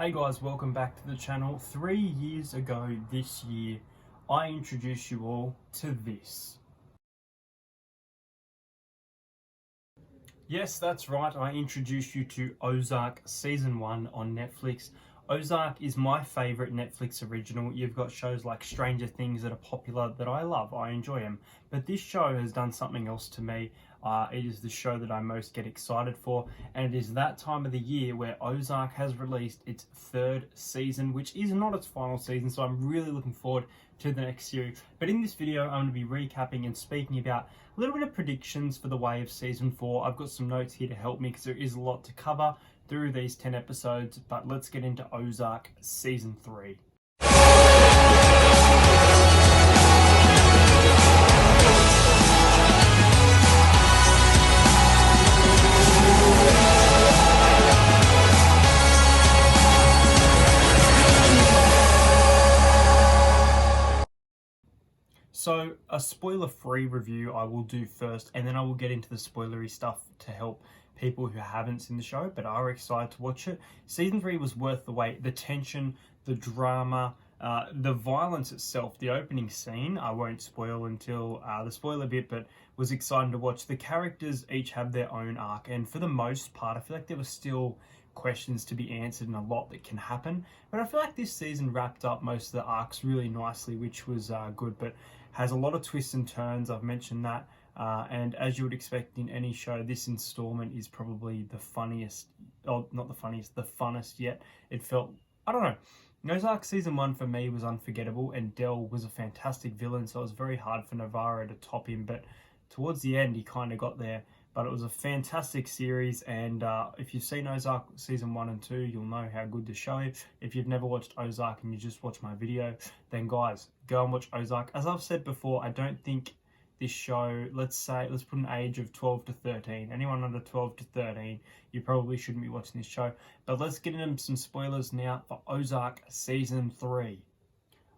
Hey guys, welcome back to the channel. 3 years ago this year, I introduced you all to this. Yes, that's right, I introduced you to Ozark Season 1 on Netflix. Ozark is my favourite Netflix original. You've got shows like Stranger Things that are popular that I love, I enjoy them. But this show has done something else to me. It is the show that I most get excited for, and it is that time of the year where Ozark has released its 3rd season, which is not its final season, so I'm really looking forward to the next series. But in this video, I'm going to be recapping and speaking about a little bit of predictions for the way of Season 4. I've got some notes here to help me because there is a lot to cover through these 10 episodes, but let's get into Ozark Season 3. So a spoiler-free review I will do first, and then I will get into the spoilery stuff to help people who haven't seen the show but are excited to watch it. Season 3 was worth the wait. The tension, the drama, the violence itself, the opening scene, I won't spoil until the spoiler bit, but was exciting to watch. The characters each have their own arc, and for the most part, I feel like there were still questions to be answered and a lot that can happen. But I feel like this season wrapped up most of the arcs really nicely, which was good, but has a lot of twists and turns. I've mentioned that. And as you would expect in any show, this installment is probably the funniest, or not the funniest, the funnest yet. It felt, I don't know. Ozark Season 1 for me was unforgettable, and Del was a fantastic villain, so it was very hard for Navarro to top him, but towards the end he kind of got there. But it was a fantastic series, and if you've seen Ozark Season 1 and 2, you'll know how good the show is. If you've never watched Ozark and you just watched my video, then guys, go and watch Ozark. As I've said before, I don't think this show, let's put an age of 12 to 13. Anyone under 12 to 13, you probably shouldn't be watching this show. But let's get into some spoilers now for Ozark Season 3.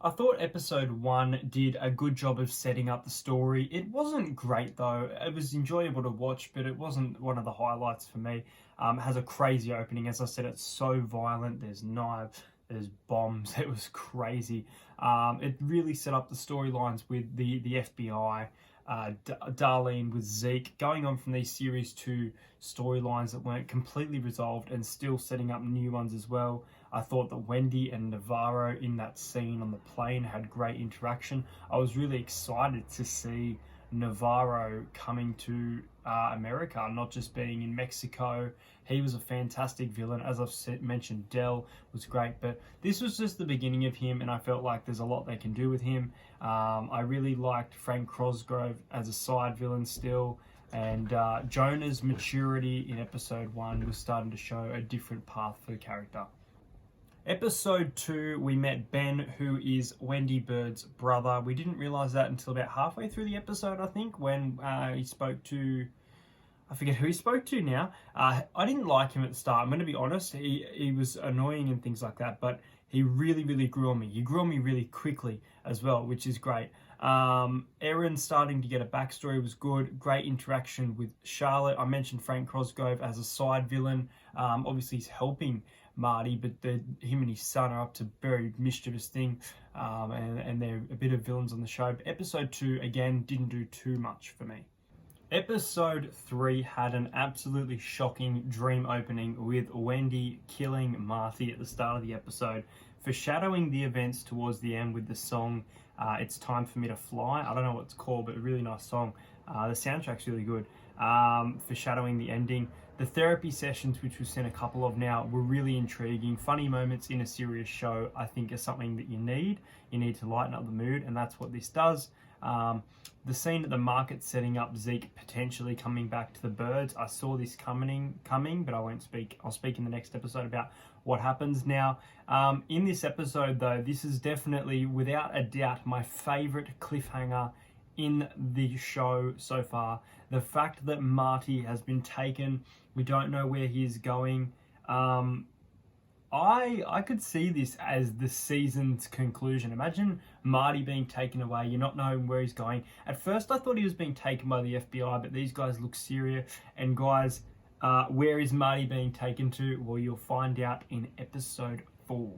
I thought episode 1 did a good job of setting up the story. It wasn't great though. It was enjoyable to watch, but it wasn't one of the highlights for me. It has a crazy opening. As I said, it's so violent. There's knives, there's bombs. It was crazy. It really set up the storylines with the FBI, Darlene with Zeke, going on from these series 2 storylines that weren't completely resolved and still setting up new ones as well. I thought that Wendy and Navarro in that scene on the plane had great interaction. I was really excited to see Navarro coming to America, not just being in Mexico. He was a fantastic villain. As I've mentioned, Del was great, but this was just the beginning of him, and I felt like there's a lot they can do with him. I really liked Frank Cosgrove as a side villain still, and Jonah's maturity in episode 1 was starting to show a different path for the character. Episode 2, we met Ben, who is Wendy Bird's brother. We didn't realise that until about halfway through the episode, I think, when he spoke to... I forget who he spoke to now. I didn't like him at the start. I'm going to be honest. He was annoying and things like that, but he really, really grew on me. He grew on me really quickly as well, which is great. Erin starting to get a backstory was good. Great interaction with Charlotte. I mentioned Frank Cosgrove as a side villain. Obviously, he's helping Marty, but him and his son are up to very mischievous thing, and they're a bit of villains on the show. But episode 2, again, didn't do too much for me. Episode 3 had an absolutely shocking dream opening with Wendy killing Marty at the start of the episode, foreshadowing the events towards the end with the song It's Time For Me To Fly. I don't know what it's called, but a really nice song. The soundtrack's really good. Foreshadowing the ending. The therapy sessions, which we've seen a couple of now, were really intriguing. Funny moments in a serious show, I think, are something that you need. You need to lighten up the mood, and that's what this does. The scene at the market setting up Zeke potentially coming back to the birds. I saw this coming, but I won't speak. I'll speak in the next episode about what happens now. In this episode, though, this is definitely, without a doubt, my favourite cliffhanger in the show so far. The fact that Marty has been taken, we don't know where he is going. I could see this as the season's conclusion. Imagine Marty being taken away, you're not knowing where he's going. At first I thought he was being taken by the FBI, but these guys look serious. And guys, where is Marty being taken to? Well, you'll find out in episode 4.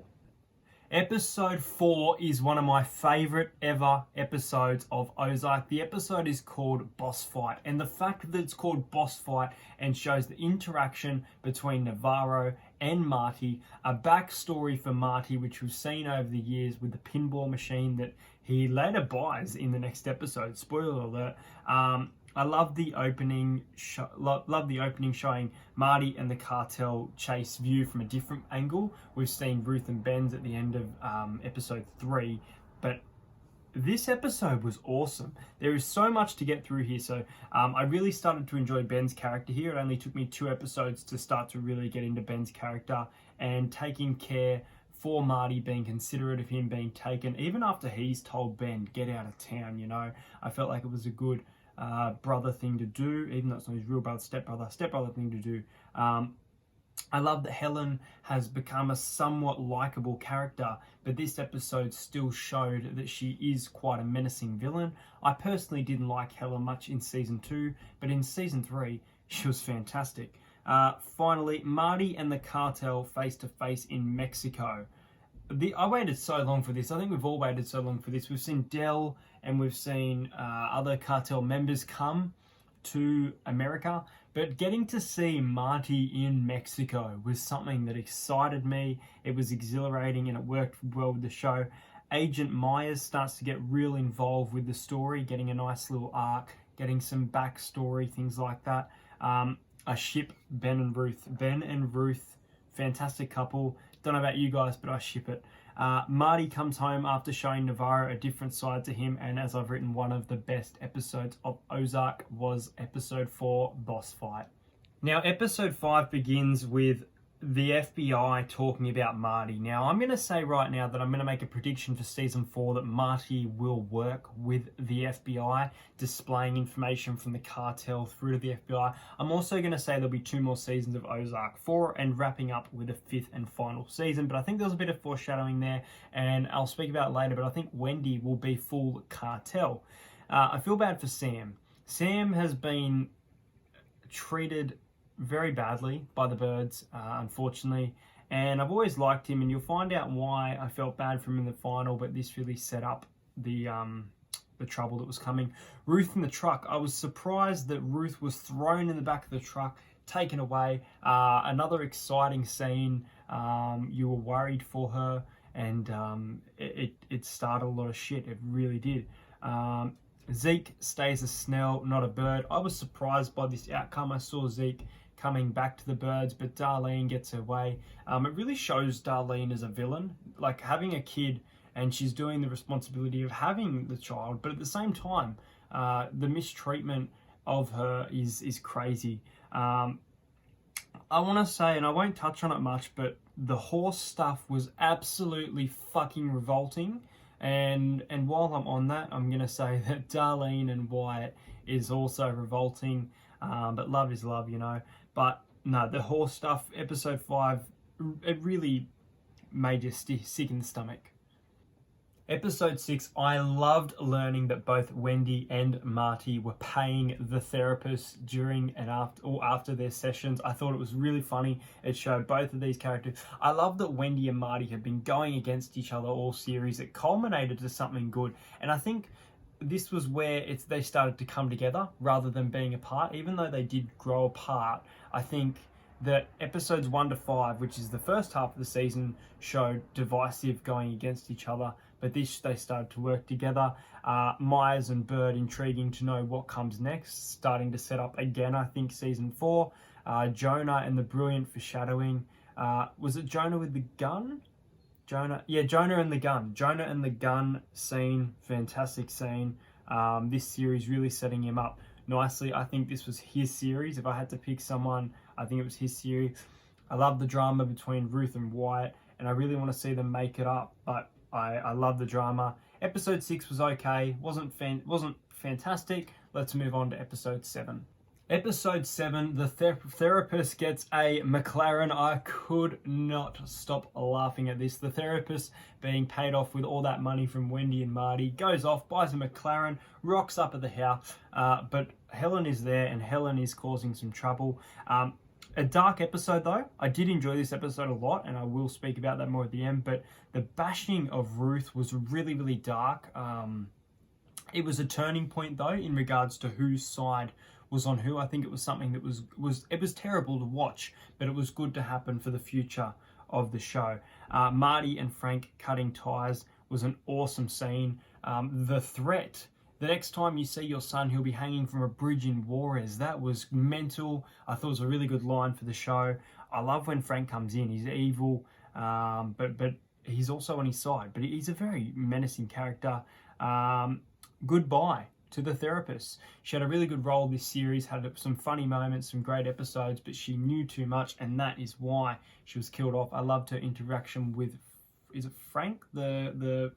Episode 4 is one of my favourite ever episodes of Ozark. The episode is called Boss Fight, and the fact that it's called Boss Fight and shows the interaction between Navarro and Marty, a backstory for Marty which we've seen over the years with the pinball machine that he later buys in the next episode. Spoiler alert. I love the opening. Love the opening showing Marty and the cartel chase view from a different angle. We've seen Ruth and Ben's at the end of episode 3, but this episode was awesome. There is so much to get through here. So I really started to enjoy Ben's character here. It only took me 2 episodes to start to really get into Ben's character and taking care for Marty, being considerate of him being taken, even after he's told Ben, get out of town, you know. I felt like it was a good brother thing to do, even though it's not his real brother, stepbrother thing to do. I love that Helen has become a somewhat likable character, but this episode still showed that she is quite a menacing villain. I personally didn't like Helen much in season 2, but in season 3, she was fantastic. Finally, Marty and the cartel face to face in Mexico. I waited so long for this. I think we've all waited so long for this. We've seen Del and we've seen other cartel members come to America, but getting to see Marty in Mexico was something that excited me. It was exhilarating and it worked well with the show. Agent Myers starts to get real involved with the story, getting a nice little arc, getting some backstory, things like that. I ship Ben and Ruth. Ben and Ruth, fantastic couple. Don't know about you guys, but I ship it. Marty comes home after showing Navarro a different side to him, and as I've written, one of the best episodes of Ozark was episode 4, Boss Fight. Now, episode 5 begins with the FBI talking about Marty. Now, I'm going to say right now that I'm going to make a prediction for season 4 that Marty will work with the FBI, displaying information from the cartel through to the FBI. I'm also going to say there'll be 2 more seasons of Ozark, 4, and wrapping up with a 5th and final season. But I think there's a bit of foreshadowing there, and I'll speak about it later, but I think Wendy will be full cartel. I feel bad for Sam. Sam has been treated very badly by the birds, unfortunately, and I've always liked him, and you'll find out why I felt bad for him in the final, but this really set up the trouble that was coming. Ruth in the truck. I was surprised that Ruth was thrown in the back of the truck, taken away. Another exciting scene. You were worried for her, and it started a lot of shit. It really did. Zeke stays a Snell, not a bird. I was surprised by this outcome. I saw Zeke coming back to the birds, but Darlene gets her way. It really shows Darlene as a villain, like having a kid and she's doing the responsibility of having the child, but at the same time, the mistreatment of her is crazy. I want to say, and I won't touch on it much, but the horse stuff was absolutely fucking revolting. And while I'm on that, I'm going to say that Darlene and Wyatt is also revolting, but love is love, you know. But no, the horse stuff, episode 5, it really made you sick in the stomach. Episode 6, I loved learning that both Wendy and Marty were paying the therapist during and after their sessions. I thought it was really funny. It showed both of these characters. I love that Wendy and Marty have been going against each other all series. It culminated to something good. And I think this was where they started to come together rather than being apart. Even though they did grow apart, I think that episodes 1 to 5, which is the first half of the season, showed divisive going against each other. But this, they started to work together. Myers and Bird, intriguing to know what comes next. Starting to set up again, I think, season 4. Jonah and the brilliant foreshadowing. Was it Jonah with the gun? Jonah and the gun. Jonah and the gun scene, fantastic scene. This series really setting him up nicely. I think this was his series. If I had to pick someone, I think it was his series. I love the drama between Ruth and Wyatt, and I really want to see them make it up, but I love the drama. Episode 6 was okay, wasn't fantastic. Let's move on to episode 7. Episode 7, the therapist gets a McLaren. I could not stop laughing at this. The therapist, being paid off with all that money from Wendy and Marty, goes off, buys a McLaren, rocks up at the house, but Helen is there and Helen is causing some trouble. a dark episode though. I did enjoy this episode a lot, and I will speak about that more at the end. But the bashing of Ruth was really, really dark. It was a turning point though in regards to whose side was on who. I think it was something that was terrible to watch, but it was good to happen for the future of the show. Marty and Frank cutting ties was an awesome scene. The threat. The next time you see your son, he'll be hanging from a bridge in Juarez. That was mental. I thought it was a really good line for the show. I love when Frank comes in. He's evil, but he's also on his side. But he's a very menacing character. Goodbye to the therapist. She had a really good role this series, had some funny moments, some great episodes, but she knew too much, and that is why she was killed off. I loved her interaction with, is it Frank, the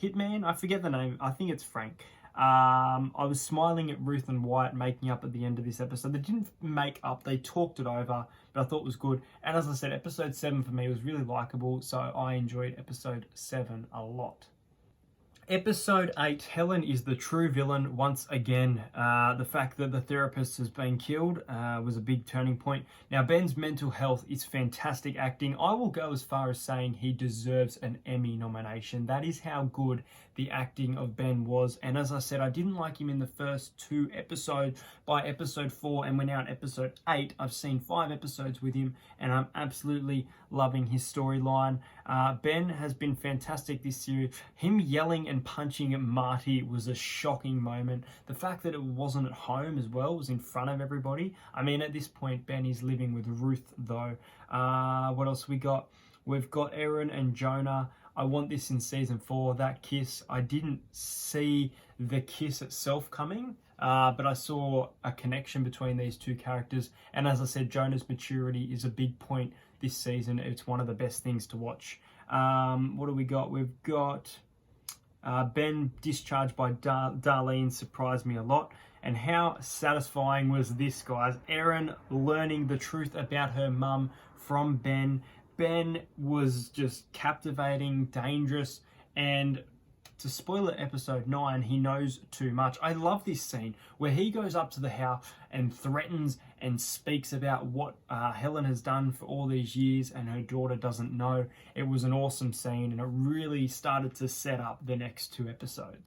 hitman? I forget the name. I think it's Frank. I was smiling at Ruth and Wyatt making up at the end of this episode. They didn't make up, they talked it over, but I thought it was good. And as I said, episode 7 for me was really likable, so I enjoyed episode 7 a lot. Episode 8, Helen is the true villain once again. The fact that the therapist has been killed was a big turning point. Now, Ben's mental health is fantastic acting. I will go as far as saying he deserves an Emmy nomination. That is how good the acting of Ben was. And as I said, I didn't like him in the first 2 episodes. By episode 4, and we're now at episode 8, I've seen 5 episodes with him, and I'm absolutely loving his storyline. Ben has been fantastic this series. Him yelling and punching at Marty was a shocking moment. The fact that it wasn't at home as well, was in front of everybody. I mean, at this point, Ben is living with Ruth, though. What else we got? We've got Erin and Jonah. I want this in season 4, that kiss. I didn't see the kiss itself coming, but I saw a connection between these two characters. And as I said, Jonah's maturity is a big point this season. It's one of the best things to watch. What do we got? We've got Ben discharged by Darlene surprised me a lot. And how satisfying was this, guys? Erin learning the truth about her mum from Ben. Ben was just captivating, dangerous, and to spoil it, episode 9, he knows too much. I love this scene where he goes up to the house and threatens and speaks about what Helen has done for all these years, and her daughter doesn't know. It was an awesome scene, and it really started to set up the next 2 episodes.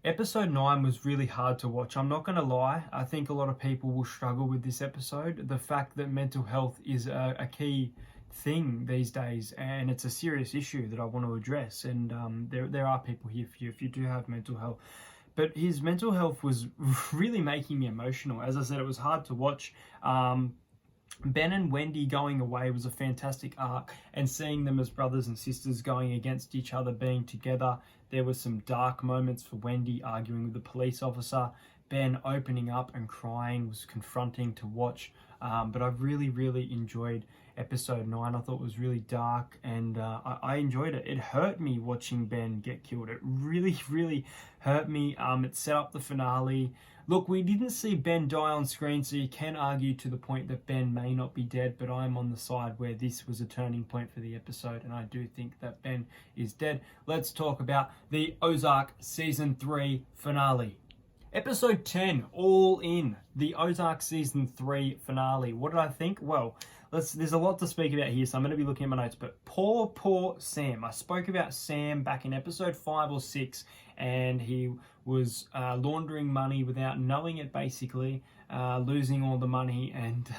Episode 9 was really hard to watch. I'm not going to lie. I think a lot of people will struggle with this episode. The fact that mental health is a key thing these days, and it's a serious issue that I want to address, and there are people here for you if you do have mental health. But his mental health was really making me emotional. As I said, it was hard to watch. Ben and Wendy going away was a fantastic arc, and seeing them as brothers and sisters going against each other, being together. There were some dark moments for Wendy arguing with the police officer. Ben opening up and crying was confronting to watch. But I really, really enjoyed episode 9. I thought it was really dark, and I enjoyed it. It hurt me watching Ben get killed. It really, really hurt me. It set up the finale. Look, we didn't see Ben die on screen, so you can argue to the point that Ben may not be dead, but I'm on the side where this was a turning point for the episode, and I do think that Ben is dead. Let's talk about the Ozark Season 3 finale. Episode 10, All In, the Ozark Season 3 finale. What did I think? Well, there's a lot to speak about here, so I'm going to be looking at my notes. But poor Sam. I spoke about Sam back in episode 5 or 6, and he was laundering money without knowing it, basically, losing all the money, and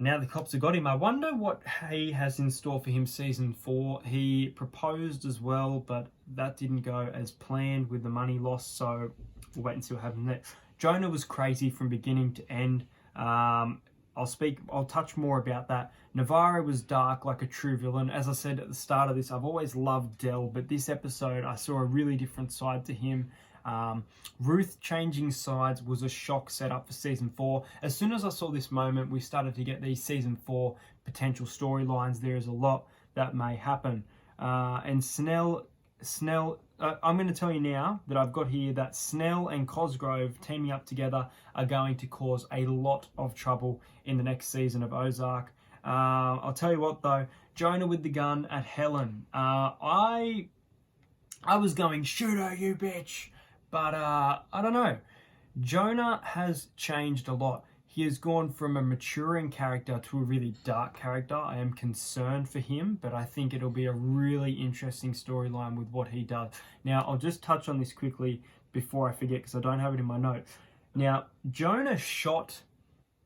now the cops have got him. I wonder what he has in store for him season 4. He proposed as well, but that didn't go as planned with the money lost, so we'll wait and see what happens next. Jonah was crazy from beginning to end. I'll touch more about that. Navarro was dark like a true villain. As I said at the start of this, I've always loved Del, but this episode I saw a really different side to him. Ruth changing sides was a shock setup for season 4. As soon as I saw this moment, we started to get these season 4 potential storylines. There is a lot that may happen. And Snell, I'm going to tell you now that I've got here that Snell and Cosgrove teaming up together are going to cause a lot of trouble in the next season of Ozark. I'll tell you what though, Jonah with the gun at Helen. I was going, shoot her, you bitch. But I don't know. Jonah has changed a lot. he has gone from a maturing character to a really dark character. I am concerned for him, but I think it'll be a really interesting storyline with what he does. Now, I'll just touch on this quickly before I forget, because I don't have it in my notes. Now, Jonah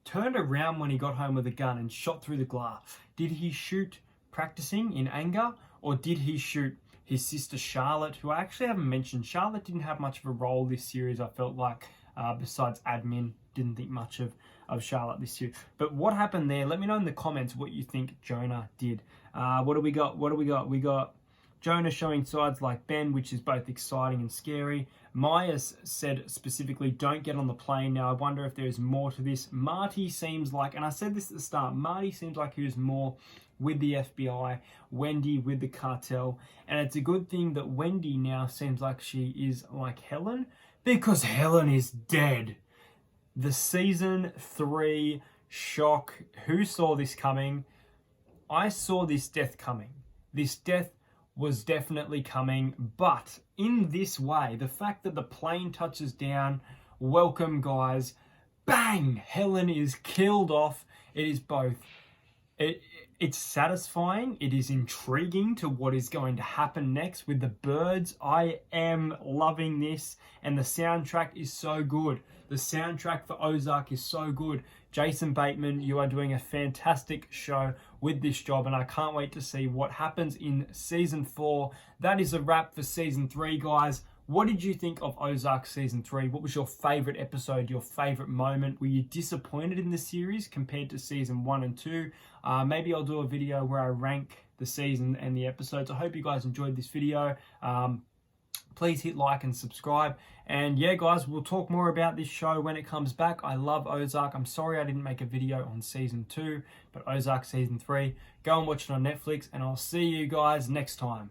turned around when he got home with a gun and shot through the glass. Did he shoot practicing in anger, or did he shoot his sister Charlotte, who I actually haven't mentioned? Charlotte didn't have much of a role this series, I felt like, besides admin. Didn't think much of Charlotte this year. But what happened there? Let me know in the comments what you think Jonah did. What do we got? We got Jonah showing sides like Ben, which is both exciting and scary. Myers said specifically, don't get on the plane. Now, I wonder if there's more to this. Marty seems like, and I said this at the start, Marty seems like he was more with the FBI, Wendy with the cartel. And it's a good thing that Wendy now seems like she is like Helen, because Helen is dead. The season 3 shock. Who saw this coming? I saw this death coming. This death was definitely coming, but in this way, the fact that the plane touches down, welcome guys, bang, Helen is killed off. It is both, it's satisfying, it is intriguing to what is going to happen next with the birds. I am loving this, and the soundtrack is so good. The soundtrack for Ozark is so good. Jason Bateman, you are doing a fantastic show with this job, and I can't wait to see what happens in season 4. That is a wrap for season 3, guys. What did you think of Ozark season 3? What was your favorite episode, your favorite moment? Were you disappointed in the series compared to season 1 and 2? Maybe I'll do a video where I rank the season and the episodes. I hope you guys enjoyed this video. Please hit like and subscribe. And yeah, guys, we'll talk more about this show when it comes back. I love Ozark. I'm sorry I didn't make a video on season 2, but Ozark season 3, go and watch it on Netflix, and I'll see you guys next time.